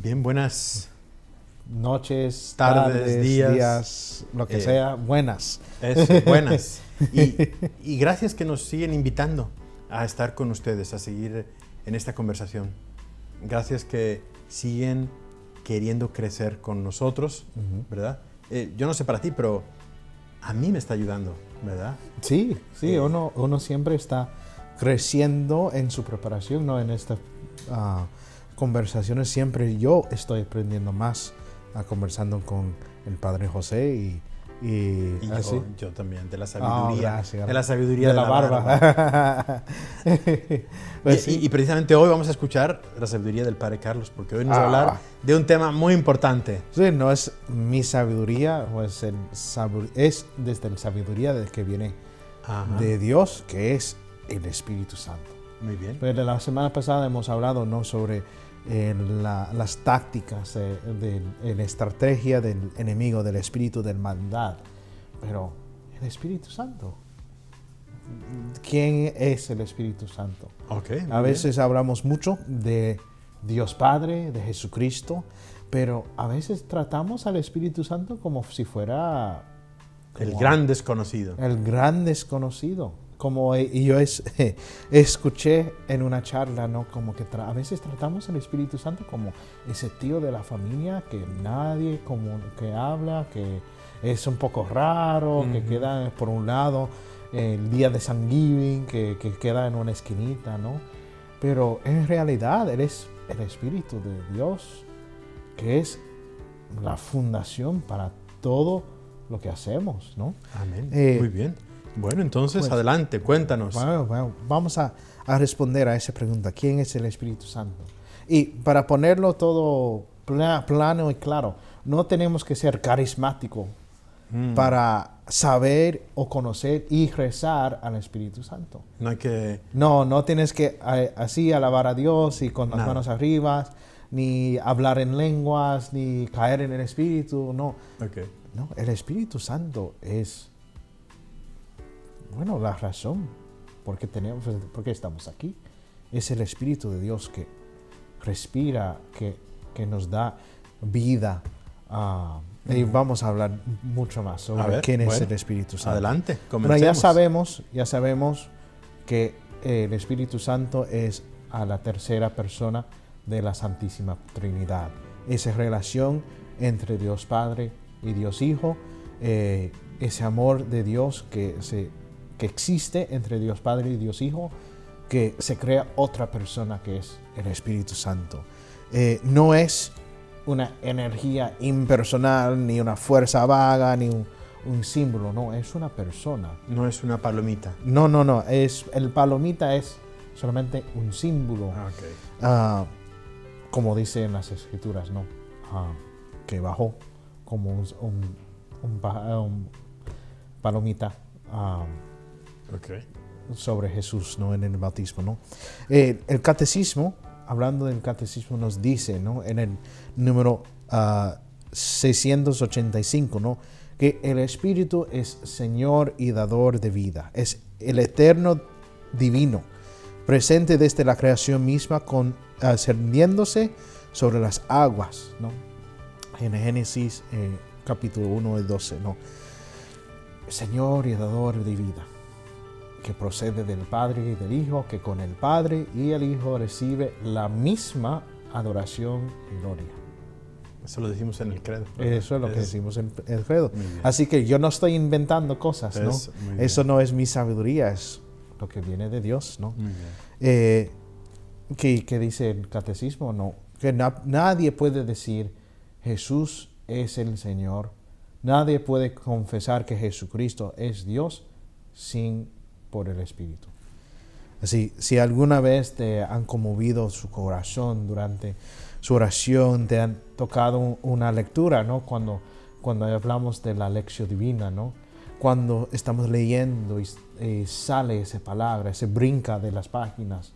Bien, buenas Noches, tardes, días, días, lo que sea, buenas. Eso, buenas. Y gracias que nos siguen invitando a estar con ustedes, a seguir en esta conversación. Gracias que siguen queriendo crecer con nosotros, ¿verdad? Yo no sé para ti, pero a mí me está ayudando, ¿verdad? Sí, uno siempre está creciendo en su preparación, ¿no? En estas conversaciones siempre yo estoy aprendiendo más conversando con el Padre José y yo también, de la sabiduría, gracias. de la sabiduría de la barba. Pues y precisamente hoy vamos a escuchar la sabiduría del Padre Carlos, porque hoy nos va a hablar de un tema muy importante. Sí, no es mi sabiduría, pues es desde la sabiduría del que viene de Dios, que es el Espíritu Santo. Muy bien. Pero la semana pasada hemos hablado, ¿no?, sobre las tácticas, la estrategia del enemigo, del espíritu de maldad. Pero el Espíritu Santo, ¿quién es el Espíritu Santo? A veces hablamos mucho de Dios Padre, de Jesucristo, pero a veces tratamos al Espíritu Santo como si fuera el gran desconocido. El gran desconocido. Como yo escuché en una charla, ¿no?, como que a veces tratamos al Espíritu Santo como ese tío de la familia que nadie como que habla, que es un poco raro, que queda por un lado el día de San Giving, que queda en una esquinita, ¿no? Pero en realidad Él es el Espíritu de Dios, que es la fundación para todo lo que hacemos, ¿no? Amén. Muy bien. Bueno, entonces, pues, adelante, cuéntanos. Bueno, vamos a responder a esa pregunta. ¿Quién es el Espíritu Santo? Y para ponerlo todo plano y claro, no tenemos que ser carismáticos para saber o conocer y rezar al Espíritu Santo. No hay que... No tienes que así alabar a Dios y con las manos arriba, ni hablar en lenguas, ni caer en el Espíritu, no. No, el Espíritu Santo es... Bueno, la razón por qué estamos aquí es el Espíritu de Dios que respira, que nos da vida. Y vamos a hablar mucho más sobre quién es el Espíritu Santo. Adelante, comencemos. Bueno, ya sabemos que el Espíritu Santo es a la tercera persona de la Santísima Trinidad. Esa relación entre Dios Padre y Dios Hijo, ese amor de Dios que existe entre Dios Padre y Dios Hijo, que se crea otra persona que es el Espíritu Santo. No es una energía impersonal, ni una fuerza vaga, ni un símbolo, no, es una persona. No es una palomita. No, el palomita es solamente un símbolo. Como dice en las Escrituras, ¿no? Que bajó como un palomita sobre Jesús, ¿no?, en el bautismo, ¿no? El catecismo, hablando del catecismo, nos dice, ¿no?, en el número 685, ¿no?, que el Espíritu es Señor y dador de vida, es el eterno divino, presente desde la creación misma, ascendiéndose sobre las aguas, ¿no? En Génesis capítulo 1 y 12, ¿no? Señor y dador de vida, que procede del Padre y del Hijo, que con el Padre y el Hijo recibe la misma adoración y gloria. Eso lo decimos en el credo. Eso es lo que decimos en el credo. Así que yo no estoy inventando cosas, ¿no? Eso no es mi sabiduría, es lo que viene de Dios, ¿no? ¿Qué dice el catecismo? No, que nadie puede decir Jesús es el Señor. Nadie puede confesar que Jesucristo es Dios por el Espíritu. Así, si alguna vez te han conmovido su corazón durante su oración, te han tocado una lectura, ¿no? Cuando hablamos de la lección divina, ¿no? Cuando estamos leyendo y sale esa palabra, se brinca de las páginas,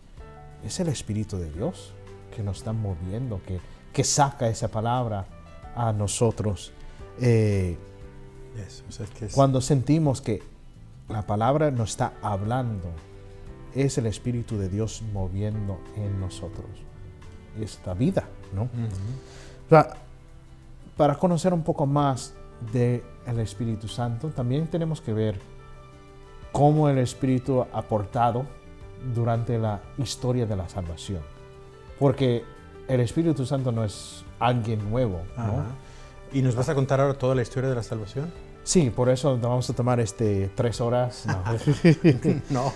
es el Espíritu de Dios que nos está moviendo, que saca esa palabra a nosotros. Cuando sentimos que la palabra nos está hablando, es el Espíritu de Dios moviendo en nosotros esta vida. ¿no? O sea, para conocer un poco más del Espíritu Santo, también tenemos que ver cómo el Espíritu ha aportado durante la historia de la salvación. Porque el Espíritu Santo no es alguien nuevo, ¿no? ¿Y nos vas a contar ahora toda la historia de la salvación? Sí, por eso vamos a tomar 3 horas. No.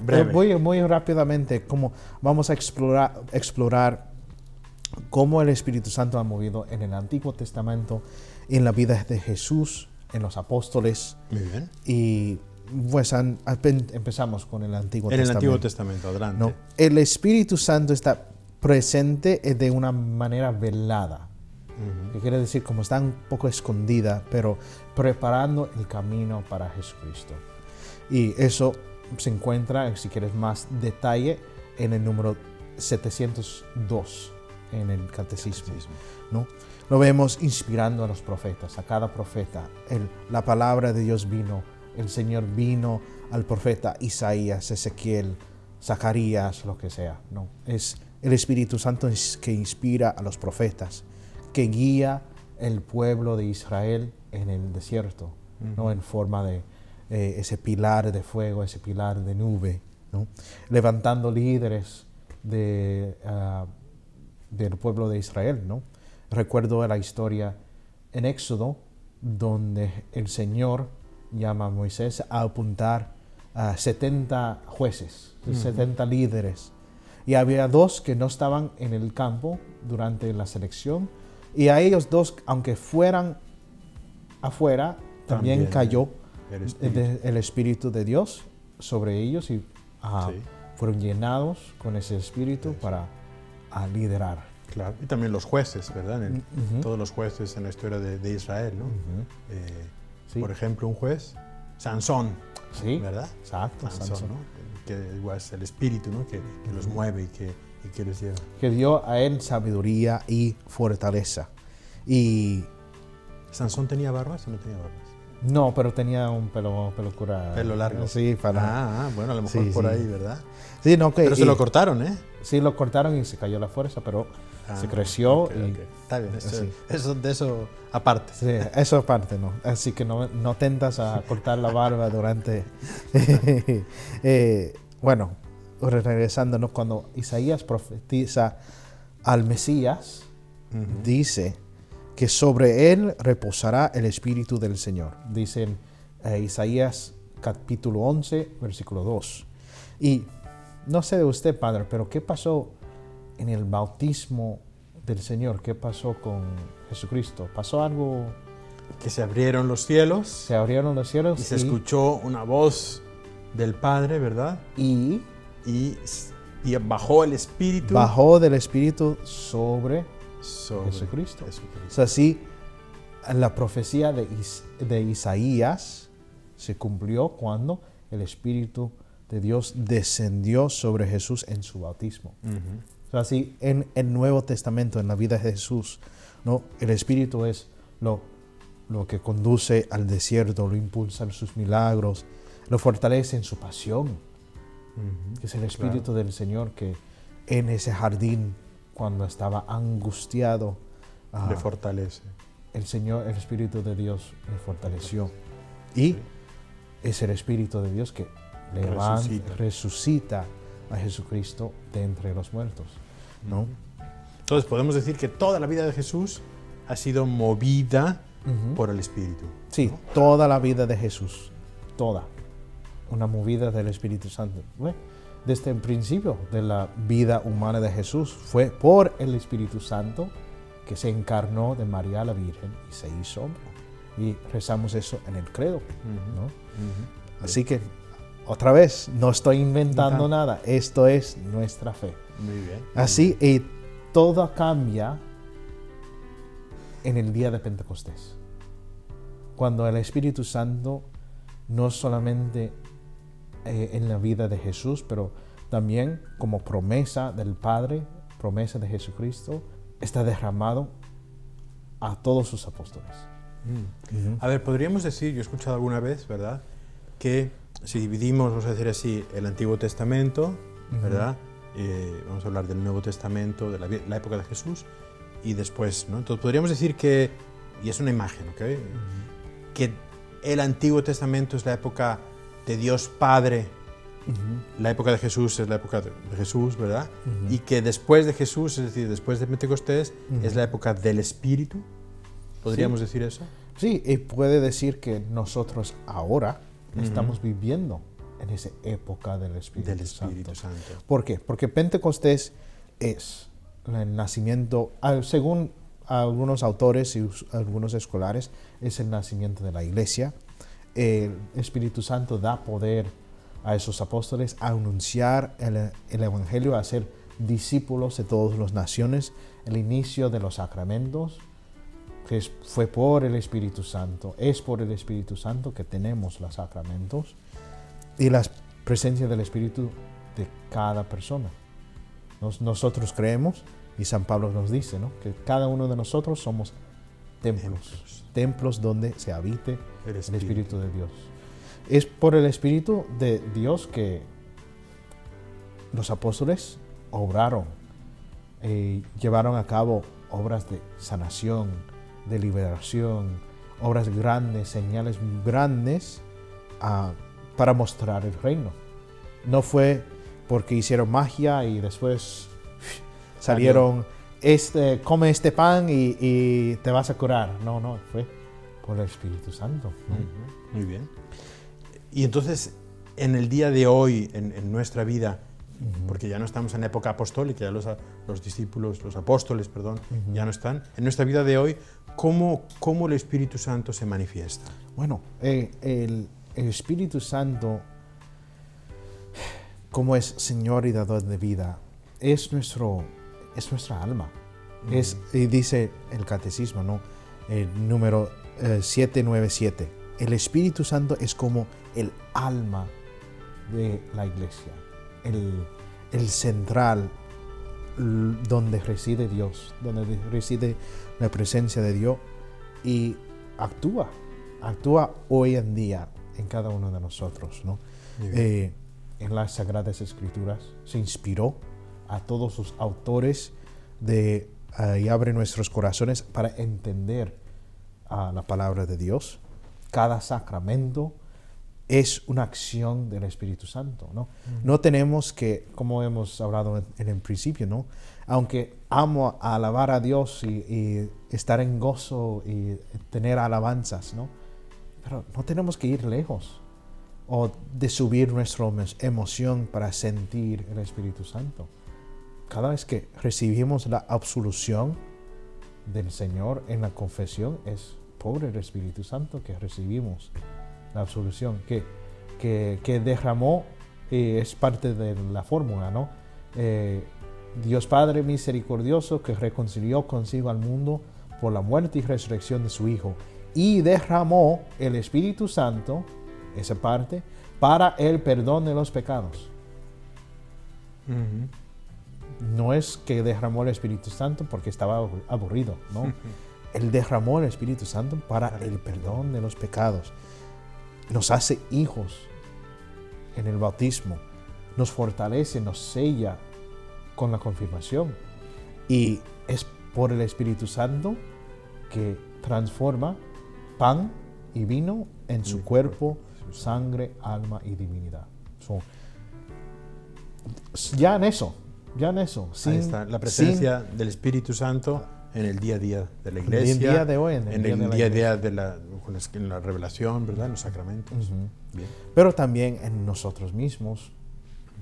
Breve. Voy muy rápidamente, vamos a explorar cómo el Espíritu Santo ha movido en el Antiguo Testamento, en la vida de Jesús, en los apóstoles. Muy bien. Y pues empezamos con el Antiguo Testamento. En el Antiguo Testamento, adelante. ¿No? El Espíritu Santo está presente de una manera velada. Que quiere decir como está un poco escondida, pero preparando el camino para Jesucristo. Y eso se encuentra, si quieres más detalle, en el número 702 en el Catecismo. ¿No? Lo vemos inspirando a los profetas, a cada profeta. La palabra de Dios vino, el Señor vino al profeta Isaías, Ezequiel, Zacarías, lo que sea. ¿No? Es el Espíritu Santo que inspira a los profetas, que guía el pueblo de Israel en el desierto, ¿no? En forma de ese pilar de fuego, ese pilar de nube, ¿no? Levantando líderes del pueblo de Israel, ¿no? Recuerdo la historia en Éxodo, donde el Señor llama a Moisés a apuntar a 70 jueces, 70 líderes. Y había 2 que no estaban en el campo durante la selección. Y a ellos 2, aunque fueran afuera, también cayó el Espíritu de Dios sobre ellos y fueron llenados con ese Espíritu para liderar. Claro, y también los jueces, ¿verdad? Todos los jueces en la historia de Israel, ¿no? Por ejemplo, un juez, Sansón, ¿verdad? Exacto, Sansón, ¿no? Que igual es el Espíritu, ¿no? Que los mueve y que les lleva. Que dio a él sabiduría y fortaleza. Y ¿Sansón tenía barbas o no tenía barbas? No, pero tenía un pelo curado. Pelo largo. Sí, bueno, a lo mejor por ahí, ¿verdad? Sí, no, pero se lo cortaron, ¿eh? Sí, lo cortaron y se cayó la fuerza, pero se creció. Okay. Está bien, eso de eso aparte. Sí, eso aparte, ¿no? Así que no tentas a cortar la barba durante... bueno, regresando, ¿no? Cuando Isaías profetiza al Mesías, dice que sobre él reposará el Espíritu del Señor. Dice en Isaías capítulo 11, versículo 2. Y no sé de usted, Padre, pero ¿qué pasó en el bautismo del Señor? ¿Qué pasó con Jesucristo? ¿Pasó algo? Que se abrieron los cielos. Se abrieron los cielos. Y se escuchó una voz del Padre, ¿verdad? Y bajó el Espíritu. Bajó del Espíritu sobre Jesucristo. O sea, sí, la profecía de Isaías se cumplió cuando el Espíritu de Dios descendió sobre Jesús en su bautismo. O sea, sí, en el Nuevo Testamento, en la vida de Jesús, ¿no? El Espíritu es lo que conduce al desierto, lo impulsa en sus milagros, lo fortalece en su pasión. Que es el Espíritu del Señor que en ese jardín, cuando estaba angustiado, le fortalece. El Espíritu de Dios le fortaleció. Y es el Espíritu de Dios que resucita a Jesucristo de entre los muertos, ¿no? Entonces podemos decir que toda la vida de Jesús ha sido movida por el Espíritu. Sí, ¿no? Toda la vida de Jesús, toda. Una movida del Espíritu Santo. Bueno, desde el principio de la vida humana de Jesús fue por el Espíritu Santo que se encarnó de María la Virgen y se hizo hombre. Y rezamos eso en el credo, ¿no? Así que, otra vez, no estoy inventando nada. Esto es nuestra fe. Muy bien. Así, y todo cambia en el día de Pentecostés. Cuando el Espíritu Santo no solamente en la vida de Jesús, pero también como promesa del Padre, promesa de Jesucristo, está derramado a todos sus apóstoles. A ver, podríamos decir, yo he escuchado alguna vez, ¿verdad?, que si dividimos, vamos a decir así, el Antiguo Testamento, ¿verdad?, vamos a hablar del Nuevo Testamento, de la época de Jesús, y después, ¿no? Entonces podríamos decir que, y es una imagen, ¿ok? Que el Antiguo Testamento es la época de Dios Padre, la época de Jesús es la época de Jesús, ¿verdad? Y que después de Jesús, es decir, después de Pentecostés, es la época del Espíritu. ¿Podríamos decir eso? Sí, y puede decir que nosotros ahora estamos viviendo en esa época del Espíritu Santo. ¿Por qué? Porque Pentecostés es el nacimiento, según algunos autores y algunos escolares, es el nacimiento de la iglesia. El Espíritu Santo da poder a esos apóstoles a anunciar el Evangelio, a ser discípulos de todas las naciones, el inicio de los sacramentos, que fue por el Espíritu Santo. Es por el Espíritu Santo que tenemos los sacramentos y la presencia del Espíritu de cada persona. Nosotros creemos, y San Pablo nos dice, ¿no?, que cada uno de nosotros somos templos donde se habite el Espíritu de Dios. Es por el Espíritu de Dios que los apóstoles obraron, llevaron a cabo obras de sanación, de liberación, obras grandes, señales grandes para mostrar el reino. No fue porque hicieron magia y después salieron, come este pan y te vas a curar. No, fue por el Espíritu Santo, ¿no? Muy bien. Y entonces, en el día de hoy, en nuestra vida, porque ya no estamos en época apostólica, ya los discípulos, los apóstoles, perdón, ya no están. En nuestra vida de hoy, ¿cómo el Espíritu Santo se manifiesta? Bueno, el Espíritu Santo, como es Señor y dador de vida, es nuestra alma. Y dice el catecismo, ¿no?, el número 797, el Espíritu Santo es como el alma de la iglesia, el central, donde reside Dios, donde reside la presencia de Dios, y actúa hoy en día en cada uno de nosotros, ¿no? En las Sagradas Escrituras se inspiró a todos sus autores y abre nuestros corazones para entender la palabra de Dios. Cada sacramento es una acción del Espíritu Santo, ¿no? No tenemos que, como hemos hablado en el principio, ¿no?, aunque amo a alabar a Dios y estar en gozo y tener alabanzas, ¿no?, pero no tenemos que ir lejos o de subir nuestra emoción para sentir el Espíritu Santo. Cada vez que recibimos la absolución del Señor en la confesión, es por el Espíritu Santo que recibimos la absolución, que derramó, es parte de la fórmula, ¿no? Dios Padre misericordioso, que reconcilió consigo al mundo por la muerte y resurrección de su Hijo, y derramó el Espíritu Santo, esa parte, para el perdón de los pecados. No es que derramó el Espíritu Santo porque estaba aburrido, ¿no? Él derramó el Espíritu Santo para el perdón de los pecados. Nos hace hijos en el bautismo, nos fortalece, nos sella con la confirmación, y es por el Espíritu Santo que transforma pan y vino en su cuerpo, sangre, alma y divinidad. Ya en eso. Ahí está, la presencia del Espíritu Santo en el día a día de la iglesia. En el día de hoy. En el día a día de la revelación, ¿verdad? En los sacramentos. Bien. Pero también en nosotros mismos,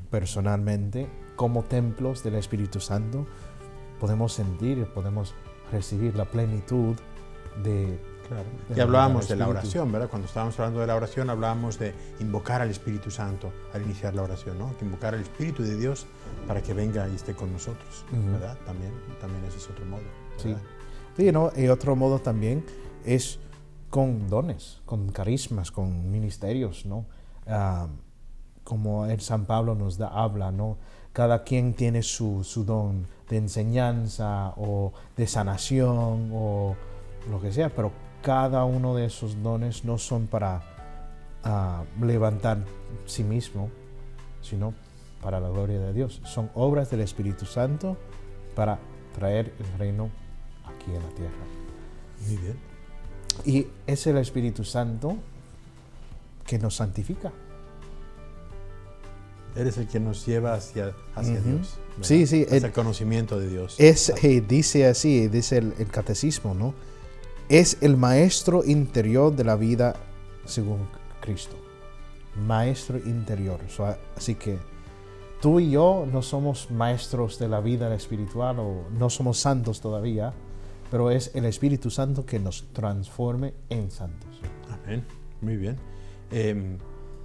personalmente, como templos del Espíritu Santo, podemos sentir, podemos recibir la plenitud de... Claro. Y hablábamos de la oración, ¿verdad? Cuando estábamos hablando de la oración, hablábamos de invocar al Espíritu Santo al iniciar la oración, ¿no? Que invocar al Espíritu de Dios para que venga y esté con nosotros, ¿verdad? También ese es otro modo, ¿verdad? Sí, ¿no? Y otro modo también es con dones, con carismas, con ministerios, ¿no? Como el San Pablo nos habla, ¿no? Cada quien tiene su don de enseñanza o de sanación o lo que sea, pero cada uno de esos dones no son para levantar sí mismo, sino para la gloria de Dios. Son obras del Espíritu Santo para traer el reino aquí en la tierra. Muy bien. Y es el Espíritu Santo que nos santifica. Eres el que nos lleva hacia Dios. ¿Verdad? Sí, sí. Hacia el conocimiento de Dios. Dice así, dice el catecismo, ¿no? Es el maestro interior de la vida según Cristo. Maestro interior. Así que tú y yo no somos maestros de la vida espiritual o no somos santos todavía, pero es el Espíritu Santo que nos transforme en santos. Amén. Muy bien.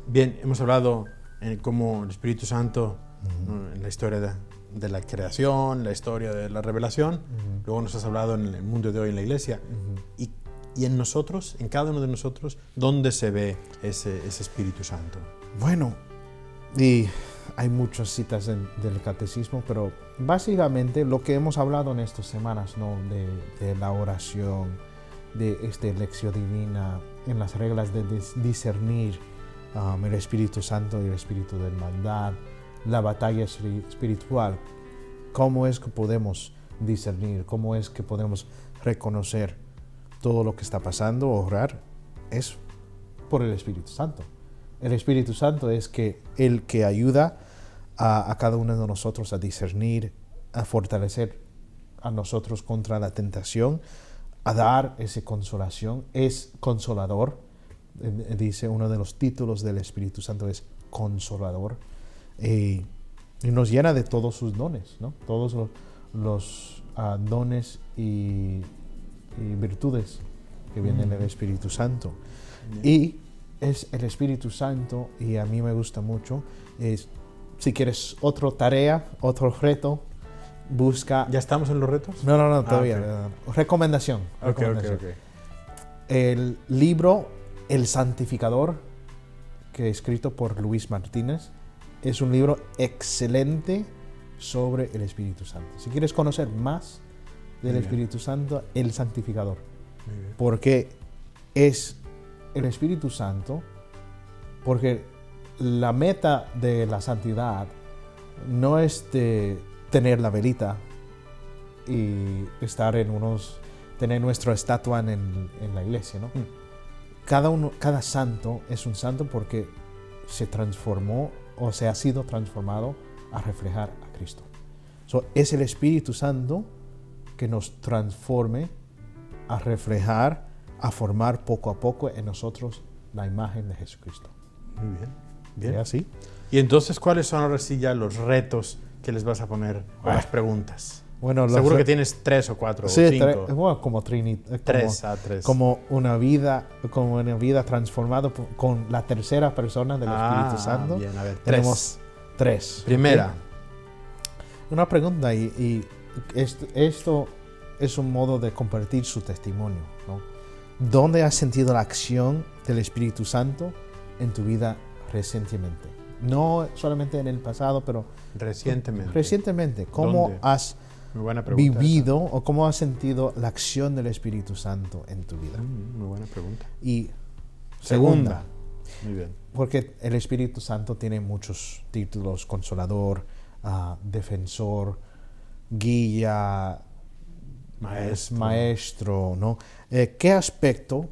Bien, hemos hablado en cómo el Espíritu Santo, ¿no? En la historia de la creación, la historia de la revelación. Luego nos has hablado en el mundo de hoy, en la iglesia. Y en nosotros, en cada uno de nosotros, ¿dónde se ve ese Espíritu Santo? Bueno, y hay muchas citas del catecismo, pero básicamente lo que hemos hablado en estas semanas, ¿no? de la oración, de esta lección divina, en las reglas de discernir el Espíritu Santo y el Espíritu de maldad, la batalla espiritual, cómo es que podemos discernir, cómo es que podemos reconocer todo lo que está pasando, orar, es por el Espíritu Santo. El Espíritu Santo es el que ayuda a cada uno de nosotros a discernir, a fortalecer a nosotros contra la tentación, a dar esa consolación. Es consolador. Dice uno de los títulos del Espíritu Santo es consolador. Y nos llena de todos sus dones, ¿no? Todos los dones y virtudes que vienen del Espíritu Santo. Y es el Espíritu Santo, y a mí me gusta mucho, si quieres otra tarea, otro reto, busca... ¿Ya estamos en los retos? No, todavía. Okay. Recomendación. Okay. El libro El Santificador, que es escrito por Luis Martínez, es un libro excelente sobre el Espíritu Santo. Si quieres conocer más del Espíritu Santo, El Santificador. Porque es el Espíritu Santo, porque la meta de la santidad no es de tener la velita y estar tener nuestra estatua en la iglesia, ¿no? Cada santo es un santo porque se transformó o se ha sido transformado a reflejar a Cristo. Es el Espíritu Santo que nos transforme a reflejar, a formar poco a poco en nosotros la imagen de Jesucristo. Muy bien. ¿Es así? Y entonces, ¿cuáles son ahora sí ya los retos que les vas a poner o las preguntas? Bueno, seguro que tienes 3 o 4 o 5. Bueno, como tres. Como una vida transformada con la tercera persona del Espíritu Santo. Bien, a ver, tenemos 3. Primera. Una pregunta, y esto es un modo de compartir su testimonio, ¿no? ¿Dónde has sentido la acción del Espíritu Santo en tu vida recientemente? No solamente en el pasado, pero recientemente. ¿Cómo ¿Dónde? has vivido o cómo has sentido la acción del Espíritu Santo en tu vida? Muy buena pregunta. Y segunda. Muy bien. Porque el Espíritu Santo tiene muchos títulos: consolador, defensor, guía, maestro, ¿no? ¿Qué aspecto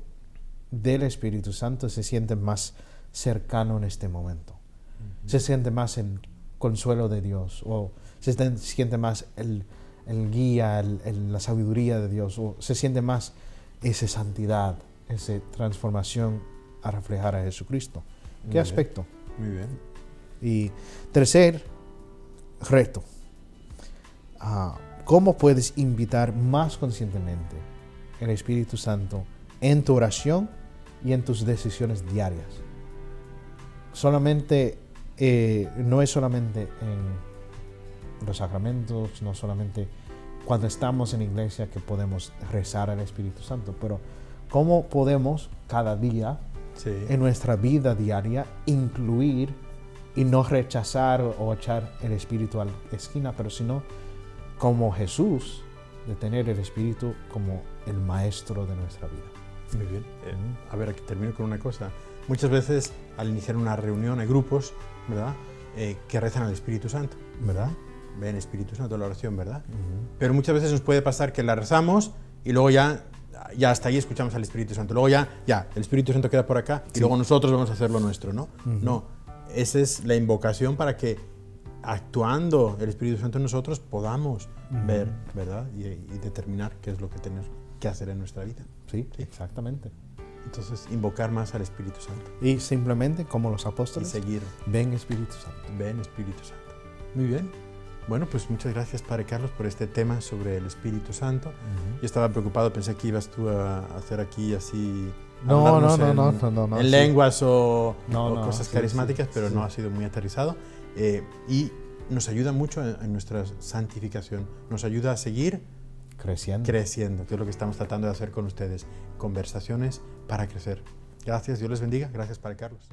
del Espíritu Santo se siente más cercano en este momento? ¿Se siente más el consuelo de Dios? ¿O se siente más el guía, la sabiduría de Dios? ¿O se siente más esa santidad, esa transformación a reflejar a Jesucristo? ¿Qué aspecto? Muy bien. Y tercer reto. ¿Cómo puedes invitar más conscientemente el Espíritu Santo en tu oración y en tus decisiones diarias? No es solamente en los sacramentos, no solamente cuando estamos en iglesia que podemos rezar al Espíritu Santo, pero ¿cómo podemos cada día en nuestra vida diaria incluir y no rechazar o echar el Espíritu a la esquina, pero sino como Jesús, de tener el Espíritu como el maestro de nuestra vida? Muy bien. A ver, aquí termino con una cosa. Muchas veces al iniciar una reunión hay grupos, ¿verdad? que rezan al Espíritu Santo, ¿verdad? Ven Espíritu Santo la oración, ¿verdad? Pero muchas veces nos puede pasar que la rezamos y luego ya hasta ahí escuchamos al Espíritu Santo. Luego ya el Espíritu Santo queda por acá y luego nosotros vamos a hacer lo nuestro, ¿no? No, esa es la invocación para que actuando el Espíritu Santo en nosotros podamos ver, ¿verdad? Y determinar qué es lo que tenemos que hacer en nuestra vida. Sí, exactamente. Entonces, invocar más al Espíritu Santo. Y simplemente, como los apóstoles, y seguir. Ven Espíritu Santo. Ven Espíritu Santo. Muy bien. Bueno, pues muchas gracias, Padre Carlos, por este tema sobre el Espíritu Santo. Yo estaba preocupado, pensé que ibas tú a hacer aquí así... No, en lenguas o cosas sí, carismáticas, pero no ha sido muy aterrizado. Y nos ayuda mucho en nuestra santificación. Nos ayuda a seguir creciendo, que es lo que estamos tratando de hacer con ustedes. Conversaciones para crecer. Gracias, Dios les bendiga. Gracias, Padre Carlos.